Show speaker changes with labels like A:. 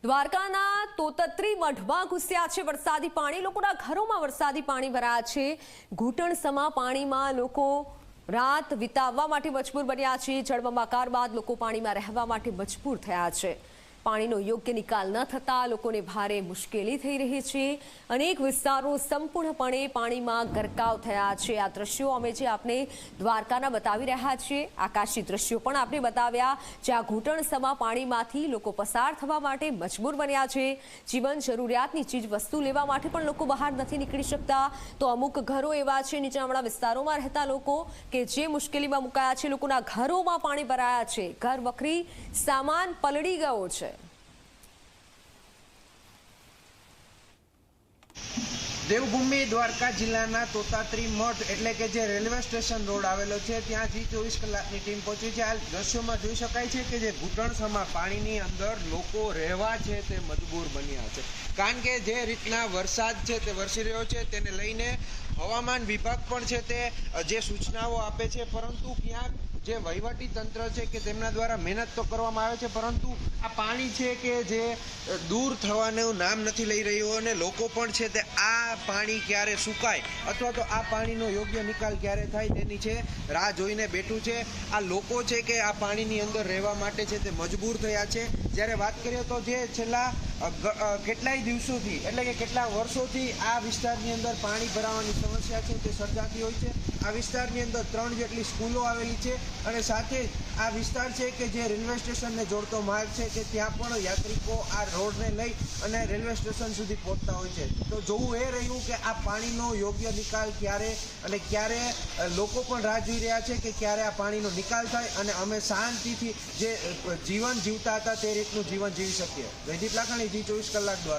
A: દ્વારકાના તોતત્રી મઢમાં ઘૂસ્યા છે વરસાદી પાણી। લોકોના ઘરોમાં વરસાદી પાણી ભરાયા છે। ઘૂંટણસમા પાણીમાં લોકો રાત વિતાવવા માટે મજબૂર બન્યા છે। જળબંબાકાર બાદ લોકો પાણીમાં રહેવા માટે મજબૂર થયા છે। પાણીનો યોગ્ય નિકાલ ન થતા લોકોને ભારે મુશ્કેલી થઈ રહી છે। અનેક વિસ્તારો સંપૂર્ણપણે પાણીમાં ગરકાવ થયા છે। આ દ્રશ્યો અમે જે આપને દ્વારકાના બતાવી રહ્યા છીએ, આકાશી દ્રશ્યો પણ આપને બતાવ્યા, જ્યાં ઘૂંટણસમા પાણીમાંથી લોકો પસાર થવા માટે મજબૂર બન્યા છે। જીવન જરૂરિયાતની ચીજ વસ્તુ લેવા માટે પણ લોકો બહાર નથી નીકળી શકતા। તો અમુક ઘરો એવા છે નીચાણવાળા વિસ્તારોમાં રહેતા લોકો કે જે મુશ્કેલીમાં મુકાયા છે। લોકોના ઘરોમાં પાણી ભરાયા છે। ઘર વખરી સામાન પલળી ગયો છે।
B: દેવભૂમિ દ્વારકા જિલ્લાના તોતાત્રી મઠ એટલે કે જે રેલવે સ્ટેશન રોડ આવેલો છે ત્યાં જી 24 કલાકની ટીમ પહોંચી છે। આ દ્રશ્યોમાં જોઈ શકાય છે કે જે ઘૂંટણસમા પાણીની અંદર લોકો રહેવા છે તે મજબૂર બન્યા છે, કારણ કે જે રીતના વરસાદ છે તે વરસી રહ્યો છે તેને લઈને હવામાન વિભાગ પણ છે તે જે સૂચનાઓ આપે છે, પરંતુ ક્યાંક જે વહીવટી તંત્ર છે કે તેમના દ્વારા મહેનત તો કરવામાં આવે છે, પરંતુ આ પાણી છે કે જે દૂર થવાનું નામ નથી લઈ રહ્યું અને લોકો પણ છે તે આ પાણી ક્યારે સુકાય અથવા તો આ પાણીનો યોગ્ય નિકાલ ક્યારે થાય તેની છે રાહ જોઈને બેઠું છે। આ લોકો છે કે આ પાણીની અંદર રહેવા માટે છે તે મજબૂર થયા છે। જ્યારે વાત કરીએ તો જે છેલ્લા કેટલાય દિવસોથી એટલે કે કેટલા વર્ષોથી આ વિસ્તારની અંદર પાણી ભરાવાની સમસ્યા છે તે સર્જાતી હોય છે। આ વિસ્તારની અંદર 3 જેટલી સ્કૂલો આવેલી છે અને સાથે આ વિસ્તાર છે કે જે રેલવે સ્ટેશનને જોડતો માર્ગ છે કે ત્યાં પણ યાત્રિકો આ રોડને લઈ અને રેલવે સ્ટેશન સુધી પહોંચતા હોય છે। તો જોવું એ રહ્યું કે આ પાણીનો યોગ્ય નિકાલ ક્યારે અને ક્યારે લોકો પણ રાહ જોઈ રહ્યા છે કે ક્યારે આ પાણીનો નિકાલ થાય અને અમે શાંતિથી જે જીવન જીવતા હતા તે રીતનું જીવન જીવી શકીએ। જયદીપ લાખાણી, જી 24 કલાક દ્વારા।